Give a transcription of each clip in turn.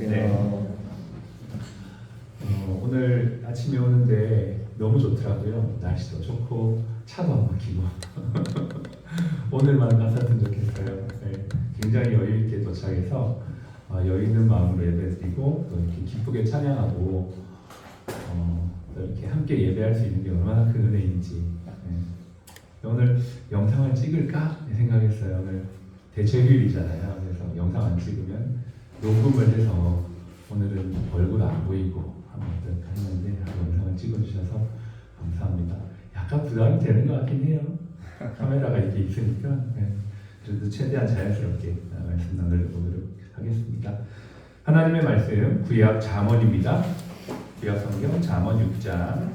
네. 오늘 아침에 오는데 너무 좋더라고요. 날씨도 좋고 차도 안 막히고 오늘만 갔었으면 좋겠어요. 네. 굉장히 여유 있게 도착해서 여유 있는 마음으로 예배드리고 또 이렇게 기쁘게 찬양하고 또 이렇게 함께 예배할 수 있는 게 얼마나 큰 은혜인지. 네. 오늘 영상을 찍을까 생각했어요. 오늘 대체휴일이잖아요. 그래서 영상 안 찍으면 녹음을 해서 오늘은 얼굴 안 보이고 아무튼 했는데 영상을 찍어주셔서 감사합니다. 약간 부담이 되는 것 같긴 해요. 카메라가 이렇게 있으니까. 네. 그래도 최대한 자연스럽게 말씀 나누려보도록 하겠습니다. 하나님의 말씀 구약 잠언입니다. 구약 성경 잠언 6장.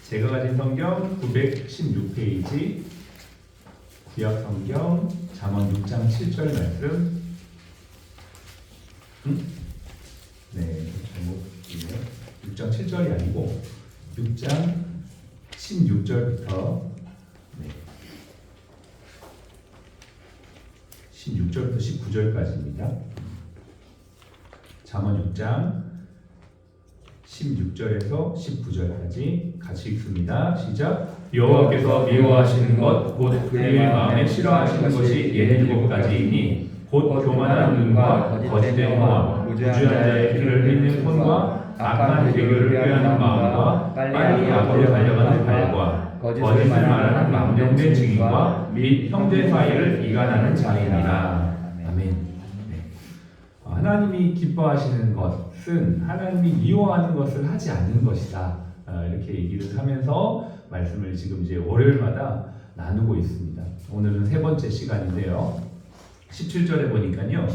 제가 가진 성경 916페이지 구약 성경 잠언 6장 7절 말씀. 네, 제목이네요. 6장 7절이 아니고 6장 16절부터 16절부터 19절까지입니다. 잠언 6장 16절에서 19절까지 같이 읽습니다. 시작. 여호와께서 미워하시는 것 곧 그의 마음에 싫어하시는 것이 77가지이니 곧 교만한 눈과 거짓된 화, 무주한 자의 피를 흘리는 손과 악한 계교를 꾀하는 마음과 빨리 앞으로 달려가는 발과 거짓을 말하는 망령된 증인과 및 형제 사이를 이간하는 자이니라. 아멘. 네. 하나님이 기뻐하시는 것은 하나님이 미워하는 것을 하지 않는 것이다. 이렇게 얘기를 하면서 말씀을 지금 이제 월요일마다 나누고 있습니다. 오늘은 세 번째 시간인데요. 17절에 보니까요.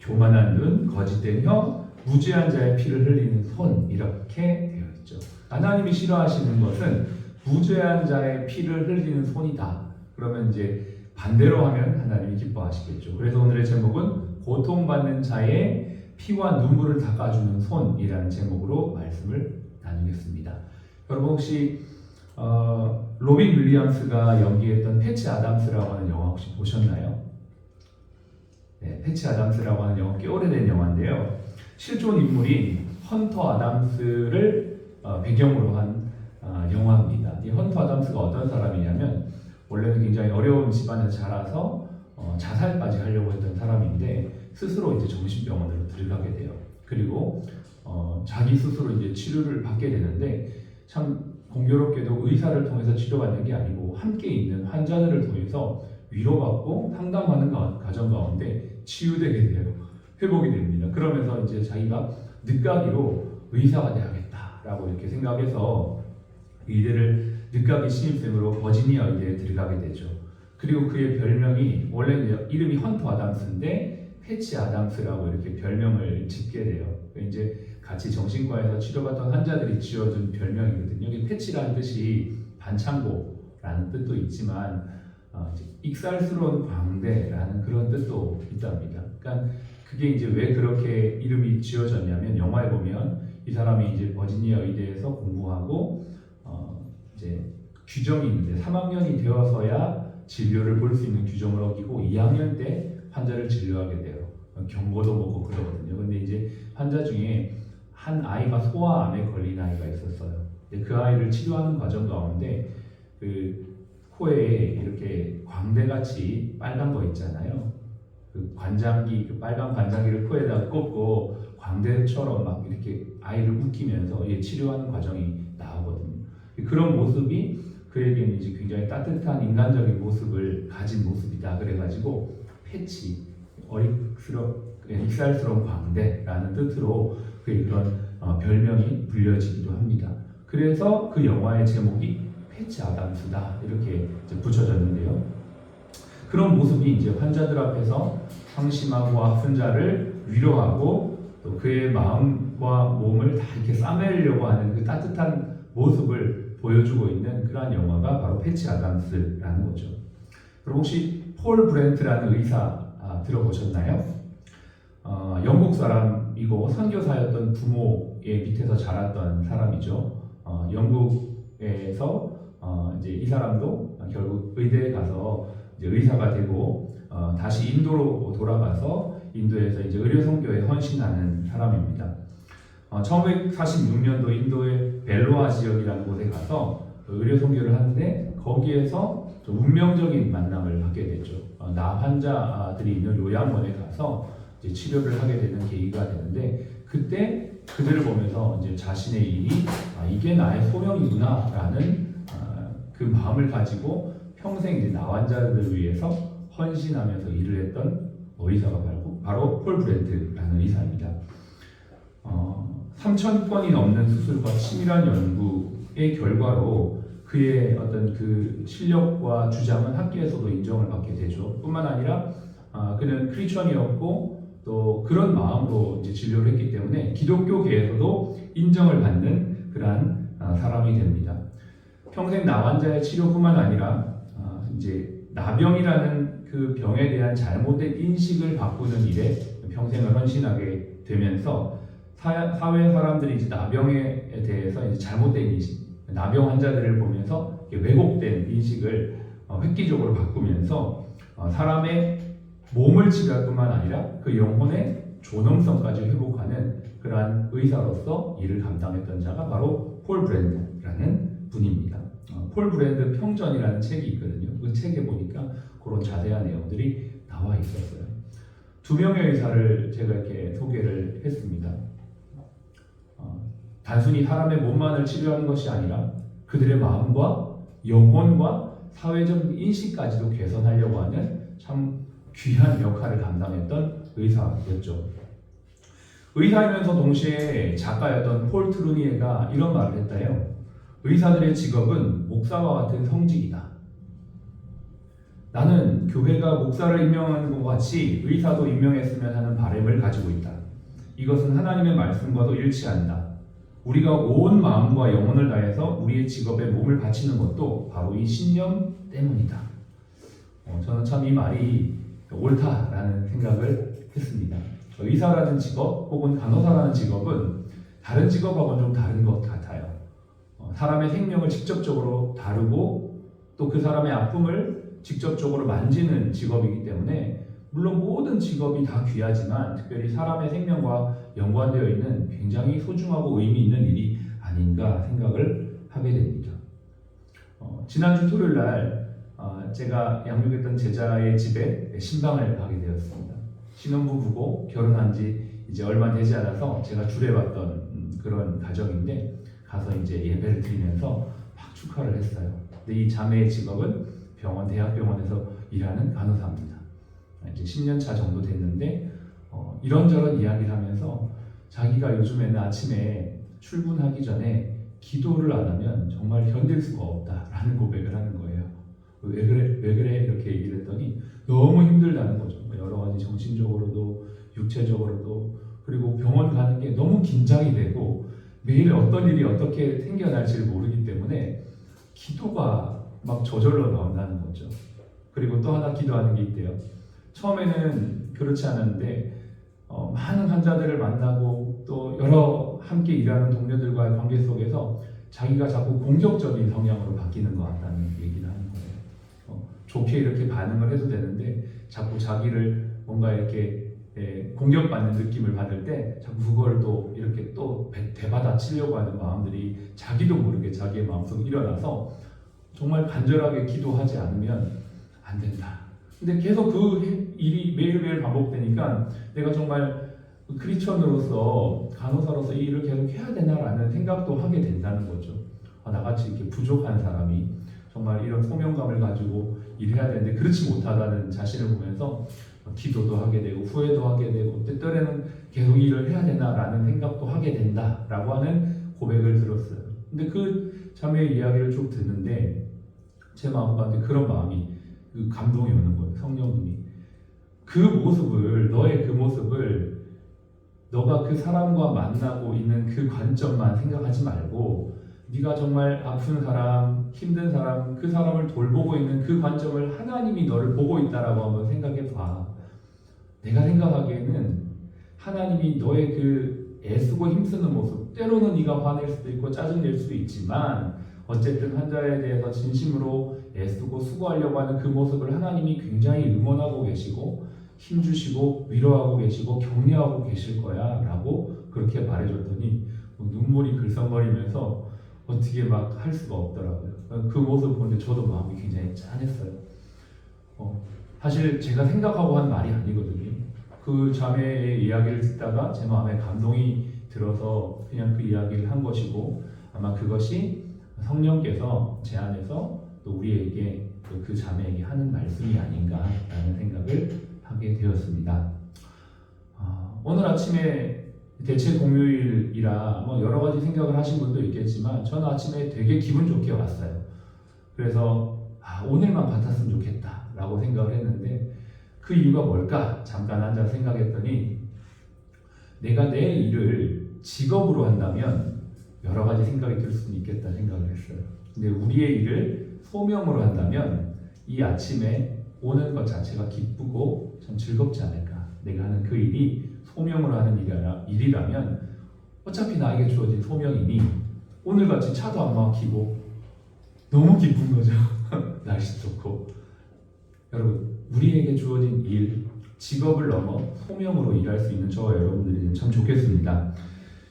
교만한 눈, 거짓된 혀, 무죄한 자의 피를 흘리는 손 이렇게 되어 있죠. 하나님이 싫어하시는 것은 무죄한 자의 피를 흘리는 손이다. 그러면 이제 반대로 하면 하나님이 기뻐하시겠죠. 그래서 오늘의 제목은 고통받는 자의 피와 눈물을 닦아주는 손이라는 제목으로 말씀을 나누겠습니다. 여러분 혹시 로빈 윌리엄스가 연기했던 패치 아담스라고 하는 영화 혹시 보셨나요? 네, 패치 아담스라고 하는 영화 꽤 오래된 영화인데요. 실존 인물인 헌터 아담스를 배경으로 한 영화입니다. 이 헌터 아담스가 어떤 사람이냐면 원래는 굉장히 어려운 집안에서 자라서 자살까지 하려고 했던 사람인데 스스로 이제 정신병원으로 들어가게 돼요. 그리고 자기 스스로 이제 치료를 받게 되는데 참 공교롭게도 의사를 통해서 치료받는 게 아니고 함께 있는 환자들을 통해서 위로받고 상담하는 과정 가운데 치유되게 돼요. 회복이 됩니다. 그러면서 이제 자기가 늦가기로 의사가 돼야겠다라고 이렇게 생각해서 의대를 늦가기 신입생으로 버지니아 의대에 들어가게 되죠. 그리고 그의 별명이 원래 이름이 헌터 아담스인데 패치 아담스라고 이렇게 별명을 짓게 돼요. 이제 같이 정신과에서 치료받던 환자들이 지어준 별명이거든요. 여기 패치라는 뜻이 반창고라는 뜻도 있지만 익살스러운 광대라는 그런 뜻도 있답니다. 그러니까 그게 이제 왜 그렇게 이름이 지어졌냐면 영화에 보면 이 사람이 이제 버지니아 의대에서 공부하고 이제 규정이 있는데 3학년이 되어서야 진료를 볼 수 있는 규정을 어기고 2학년 때 환자를 진료하게 돼요. 경고도 먹고 그러거든요. 근데 이제 환자 중에 한 아이가 소아암에 걸린 아이가 있었어요. 그 아이를 치료하는 과정 가운데 그 코에 이렇게 광대같이 빨간 거 있잖아요. 그 관장기, 그 빨간 관장기를 코에다 꽂고 광대처럼 막 이렇게 아이를 웃기면서 치료하는 과정이 나오거든요. 그런 모습이 그에게는 이제 굉장히 따뜻한 인간적인 모습을 가진 모습이다. 그래가지고 패치, 익살스러운 광대라는 뜻으로 그런 별명이 불려지기도 합니다. 그래서 그 영화의 제목이 패치 아담스다 이렇게 이제 붙여졌는데요. 그런 모습이 이제 환자들 앞에서 상심하고 아픈 자를 위로하고 또 그의 마음과 몸을 다 이렇게 싸매려고 하는 그 따뜻한 모습을 보여주고 있는 그러한 영화가 바로 패치 아담스라는 거죠. 그리고 혹시 폴 브렌트라는 의사 들어보셨나요? 영국 사람이고 선교사였던 부모의 밑에서 자랐던 사람이죠. 영국에서 이제 이 사람도 결국 의대에 가서 이제 의사가 되고 다시 인도로 돌아가서 인도에서 이제 의료 선교에 헌신하는 사람입니다. 1946년도 인도의 벨로아 지역이라는 곳에 가서 의료 선교를 하는데 거기에서 좀 운명적인 만남을 갖게 되죠. 나 환자들이 있는 요양원에 가서 이제 치료를 하게 되는 계기가 되는데 그때 그들을 보면서 이제 자신의 일이 이게 나의 소명이구나라는 그 마음을 가지고 평생 이제 나 환자들을 위해서 헌신하면서 일을 했던 의사가 바로 폴 브랜드라는 의사입니다. 3,000건이 넘는 수술과 치밀한 연구의 결과로 그의 어떤 그 실력과 주장은 학계에서도 인정을 받게 되죠. 뿐만 아니라 그는 크리스천이었고 또 그런 마음으로 이제 진료를 했기 때문에 기독교계에서도 인정을 받는 그러한 사람이 됩니다. 평생 나 환자의 치료뿐만 아니라 이제 나병이라는 그 병에 대한 잘못된 인식을 바꾸는 일에 평생을 헌신하게 되면서 사회 사람들이 이제 나병에 대해서 이제 잘못된 인식, 나병 환자들을 보면서 왜곡된 인식을 획기적으로 바꾸면서 사람의 몸을 치료할 뿐만 아니라 그 영혼의 존엄성까지 회복하는 그러한 의사로서 일을 감당했던 자가 바로 폴 브랜드라는 분입니다. 폴 브랜드 평전이라는 책이 있거든요. 그 책에 보니까 그런 자세한 내용들이 나와 있었어요. 두 명의 의사를 제가 이렇게 소개를 했습니다. 단순히 사람의 몸만을 치료하는 것이 아니라 그들의 마음과 영혼과 사회적 인식까지도 개선하려고 하는 참 귀한 역할을 감당했던 의사였죠. 의사이면서 동시에 작가였던 폴 트루니에가 이런 말을 했다요. 의사들의 직업은 목사와 같은 성직이다. 나는 교회가 목사를 임명하는 것 같이 의사도 임명했으면 하는 바람을 가지고 있다. 이것은 하나님의 말씀과도 일치한다. 우리가 온 마음과 영혼을 다해서 우리의 직업에 몸을 바치는 것도 바로 이 신념 때문이다. 저는 참 이 말이 옳다라는 생각을 했습니다. 의사라는 직업 혹은 간호사라는 직업은 다른 직업하고는 좀 다른 것 같아요. 사람의 생명을 직접적으로 다루고 또 그 사람의 아픔을 직접적으로 만지는 직업이기 때문에 물론 모든 직업이 다 귀하지만 특별히 사람의 생명과 연관되어 있는 굉장히 소중하고 의미 있는 일이 아닌가 생각을 하게 됩니다. 지난주 토요일 날 제가 양육했던 제자의 집에 신방을 가게 되었습니다. 신혼부부고 결혼한 지 이제 얼마 되지 않아서 제가 주례받던 그런 가정인데 가서 이제 예배를 드리면서 막 축하를 했어요. 근데 이 자매의 직업은 대학병원에서 일하는 간호사입니다. 이제 10년 차 정도 됐는데 이런저런 이야기를 하면서 자기가 요즘에는 아침에 출근하기 전에 기도를 안 하면 정말 견딜 수가 없다라는 고백을 하는 거예요. 왜 그래 이렇게 얘기를 했더니 너무 힘들다는 거죠. 여러 가지 정신적으로도 육체적으로도 그리고 병원 가는 게 너무 긴장이 되고 매일 어떤 일이 어떻게 생겨날지를 모르기 때문에 기도가 막 저절로 나온다는 거죠. 그리고 또 하나 기도하는 게 있대요. 처음에는 그렇지 않았는데 많은 환자들을 만나고 또 여러 함께 일하는 동료들과의 관계 속에서 자기가 자꾸 공격적인 성향으로 바뀌는 것 같다는 얘기를 하는 거예요. 좋게 이렇게 반응을 해도 되는데 자꾸 자기를 뭔가 이렇게 공격받는 느낌을 받을 때 자꾸 그걸 또 이렇게 또 되받아치려고 하는 마음들이 자기도 모르게 자기의 마음속에 일어나서 정말 간절하게 기도하지 않으면 안 된다. 근데 계속 그 일이 매일매일 반복되니까 내가 정말 크리스천으로서 간호사로서 이 일을 계속 해야 되나라는 생각도 하게 된다는 거죠. 나같이 이렇게 부족한 사람이 정말 이런 소명감을 가지고 일해야 되는데 그렇지 못하다는 자신을 보면서 기도도 하게 되고 후회도 하게 되고 때때로는 계속 일을 해야 되나라는 생각도 하게 된다라고 하는 고백을 들었어요. 근데 그 자매의 이야기를 쭉 듣는데 제 마음 가운데 그런 마음이 감동이 오는 거예요. 성령님이 그 모습을 너의 그 모습을 너가 그 사람과 만나고 있는 그 관점만 생각하지 말고 네가 정말 아픈 사람, 힘든 사람, 그 사람을 돌보고 있는 그 관점을 하나님이 너를 보고 있다라고 한번 생각해 봐. 내가 생각하기에는 하나님이 너의 그 애쓰고 힘쓰는 모습, 때로는 네가 화낼 수도 있고 짜증낼 수도 있지만 어쨌든 환자에 대해서 진심으로 애쓰고 수고하려고 하는 그 모습을 하나님이 굉장히 응원하고 계시고 힘주시고 위로하고 계시고 격려하고 계실 거야 라고 그렇게 말해줬더니 눈물이 글썽거리면서 어떻게 막 할 수가 없더라고요. 그 모습을 보는데 저도 마음이 굉장히 짠했어요. 사실 제가 생각하고 한 말이 아니거든요. 그 자매의 이야기를 듣다가 제 마음에 감동이 들어서 그냥 그 이야기를 한 것이고, 아마 그것이 성령께서 제 안에서 또 우리에게 또 그 자매에게 하는 말씀이 아닌가라는 생각을 하게 되었습니다. 오늘 아침에 대체 공휴일이라 뭐 여러 가지 생각을 하신 분도 있겠지만 저는 아침에 되게 기분 좋게 왔어요. 그래서 오늘만 같았으면 좋겠다 라고 생각을 했는데, 그 이유가 뭘까 잠깐 앉아 생각했더니, 내가 내 일을 직업으로 한다면 여러 가지 생각이 들 수는 있겠다 생각을 했어요. 근데 우리의 일을 소명으로 한다면 이 아침에 오는 것 자체가 기쁘고 참 즐겁지 않을까. 내가 하는 그 일이 소명으로 하는 일이라면 어차피 나에게 주어진 소명이니 오늘같이 차도 안 막히고 너무 기쁜 거죠. 날씨 좋고. 여러분, 우리에게 주어진 일, 직업을 넘어 소명으로 일할 수 있는 저와 여러분들이 참 좋겠습니다.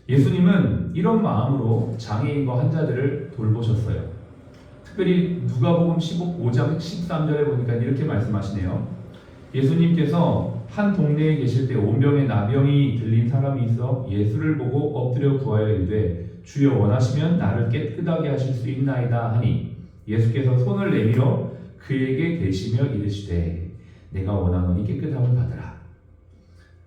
예수님은 이런 마음으로 장애인과 환자들을 돌보셨어요. 특별히 누가복음 5장 13절에 보니까 이렇게 말씀하시네요. 예수님께서 한 동네에 계실 때 온병에 나병이 들린 사람이 있어 예수를 보고 엎드려 구하여 이르되 주여 원하시면 나를 깨끗하게 하실 수 있나이다 하니, 예수께서 손을 내밀어 그에게 대시며 이르시되 내가 원하노니 깨끗함을 받으라.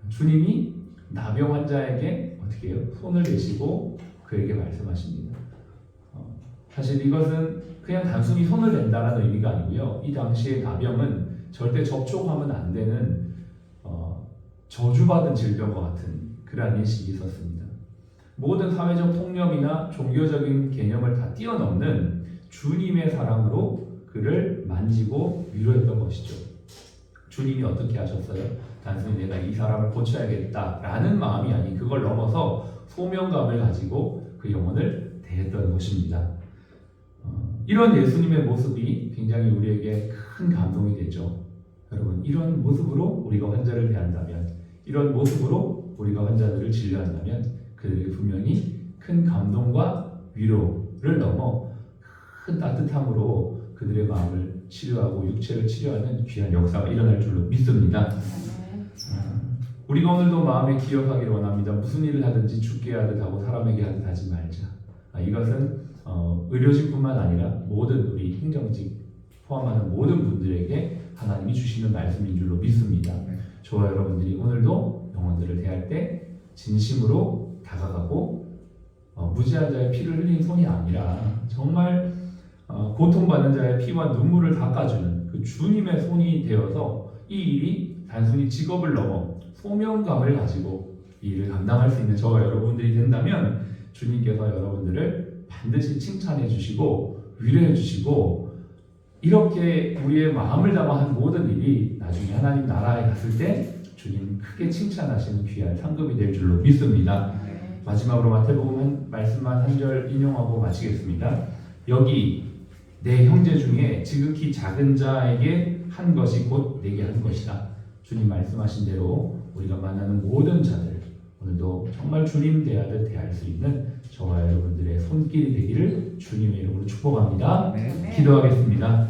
주님이 나병 환자에게 어떻게 해요? 손을 대시고 그에게 말씀하십니다. 사실 이것은 그냥 단순히 손을 댄다는 의미가 아니고요. 이 당시의 나병은 절대 접촉하면 안 되는 저주받은 질병과 같은 그러한 인식이 있었습니다. 모든 사회적 통념이나 종교적인 개념을 다 뛰어넘는 주님의 사랑으로 그를 만지고 위로했던 것이죠. 주님이 어떻게 하셨어요? 단순히 내가 이 사람을 고쳐야겠다라는 마음이 아닌, 그걸 넘어서 소명감을 가지고 그 영혼을 대했던 것입니다. 이런 예수님의 모습이 굉장히 우리에게 큰 감동이 되죠. 여러분, 이런 모습으로 우리가 환자를 대한다면, 이런 모습으로 우리가 환자들을 진료한다면 그들에게 분명히 큰 감동과 위로를 넘어 큰 따뜻함으로 그들의 마음을 치료하고 육체를 치료하는 귀한 역사가 일어날 줄로 믿습니다. 우리가 오늘도 마음에 기억하기를 원합니다. 무슨 일을 하든지 죽게 하듯 하고 사람에게 하듯 하지 말자. 이것은 의료진뿐만 아니라 모든 우리 행정직 포함하는 모든 분들에게 하나님이 주시는 말씀인 줄로 믿습니다. 저와 여러분들이 오늘도 영혼들을 대할 때 진심으로 다가가고 무지한 자의 피를 흘린 손이 아니라 정말 고통받는 자의 피와 눈물을 닦아주는 그 주님의 손이 되어서 이 일이 단순히 직업을 넘어 소명감을 가지고 이 일을 감당할 수 있는 저와 여러분들이 된다면 주님께서 여러분들을 반드시 칭찬해 주시고 위로해 주시고, 이렇게 우리의 마음을 담아 한 모든 일이 나중에 하나님 나라에 갔을 때 주님 크게 칭찬하시는 귀한 상급이 될 줄로 믿습니다. 마지막으로 마태복음 말씀만 한 절 인용하고 마치겠습니다. 여기 내 형제 중에 지극히 작은 자에게 한 것이 곧 내게 한 것이다. 주님 말씀하신 대로 우리가 만나는 모든 자들, 오늘도 정말 주님 대하듯 대할 수 있는 저와 여러분들의 손길이 되기를 주님의 이름으로 축복합니다. 기도하겠습니다.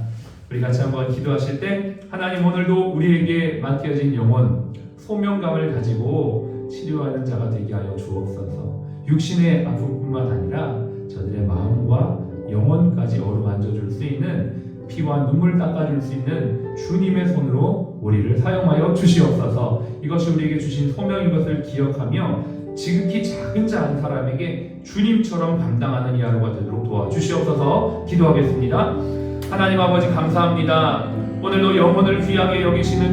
우리 같이 한번 기도하실 때, 하나님 오늘도 우리에게 맡겨진 영혼, 소명감을 가지고 치료하는 자가 되게 하여 주옵소서. 육신의 아픔뿐만 아니라 저들의 마음과 영혼까지 어루만져 줄 수 있는, 피와 눈물 닦아줄 수 있는 주님의 손으로 우리를 사용하여 주시옵소서. 이것이 우리에게 주신 소명인 것을 기억하며 지극히 작은 자 한 사람에게 주님처럼 감당하는 이 하루가 되도록 도와주시옵소서. 기도하겠습니다. 하나님 아버지 감사합니다. 오늘도 영혼을 귀하게 여기시는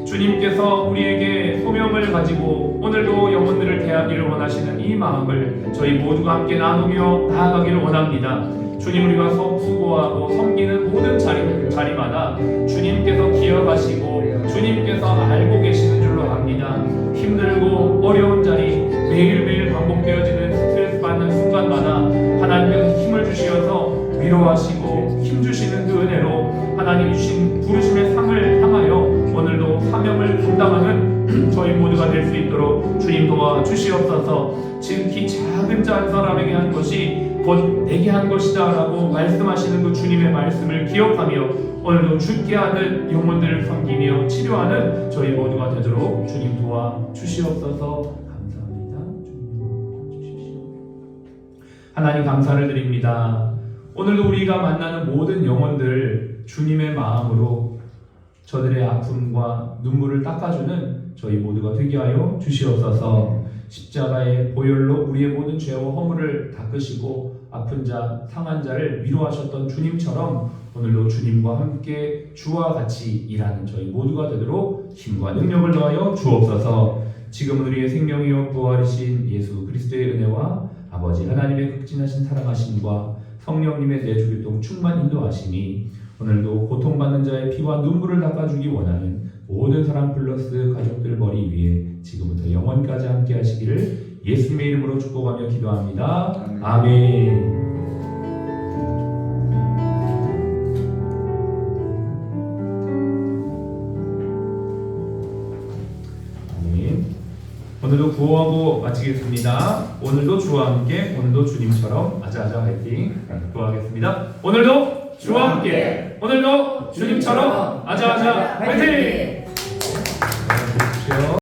주님께서 우리에게 소명을 가지고 오늘도 영혼들을 대하기를 원하시는 이 마음을 저희 모두가 함께 나누며 나아가기를 원합니다. 주님, 우리가 수고하고 섬기는 모든 자리마다 주님께서 기억하시고 주님께서 알고 계시는 줄로 압니다. 힘들고 어려운 자리, 매일매일 반복되어지는 스트레스 받는 순간마다 하나님께서 힘을 주시어서 위로하시고 힘주시는 그 은혜로 하나님이 주신 부르심의 상을 향하여 오늘도 사명을 모두가 될 수 있도록 주님 도와주시옵소서. 지극히 작은 자 한 사람에게 한 것이 곧 내게 한 것이다 라고 말씀하시는 그 주님의 말씀을 기억하며 오늘도 죽게 하는 영혼들을 섬기며 치료하는 저희 모두가 되도록 주님 도와주시옵소서. 감사합니다. 주님 도와주십시오. 하나님 감사를 드립니다. 오늘도 우리가 만나는 모든 영혼들 주님의 마음으로 저들의 아픔과 눈물을 닦아주는 저희 모두가 되게 하여 주시옵소서. 십자가의 보혈로 우리의 모든 죄와 허물을 닦으시고 아픈 자, 상한 자를 위로하셨던 주님처럼 오늘도 주님과 함께 주와 같이 일하는 저희 모두가 되도록 힘과 능력을 더하여 주옵소서. 지금은 우리의 생명이요 부활이신 예수 그리스도의 은혜와 아버지 하나님의 극진하신 사랑하심과 성령님의 내주교통 충만 인도하심이 오늘도 고통받는 자의 피와 눈물을 닦아주기 원하는 모든 사랑 플러스 가족들 머리 위에 지금부터 영원까지 함께 하시기를 예수님의 이름으로 축복하며 기도합니다. 아멘. 오늘도 구호하고 마치겠습니다. 오늘도 주와 함께, 오늘도 주님처럼 아자아자 화이팅 구호하겠습니다. 오늘도 주와 함께, 오늘도 주님처럼 아자아자 화이팅!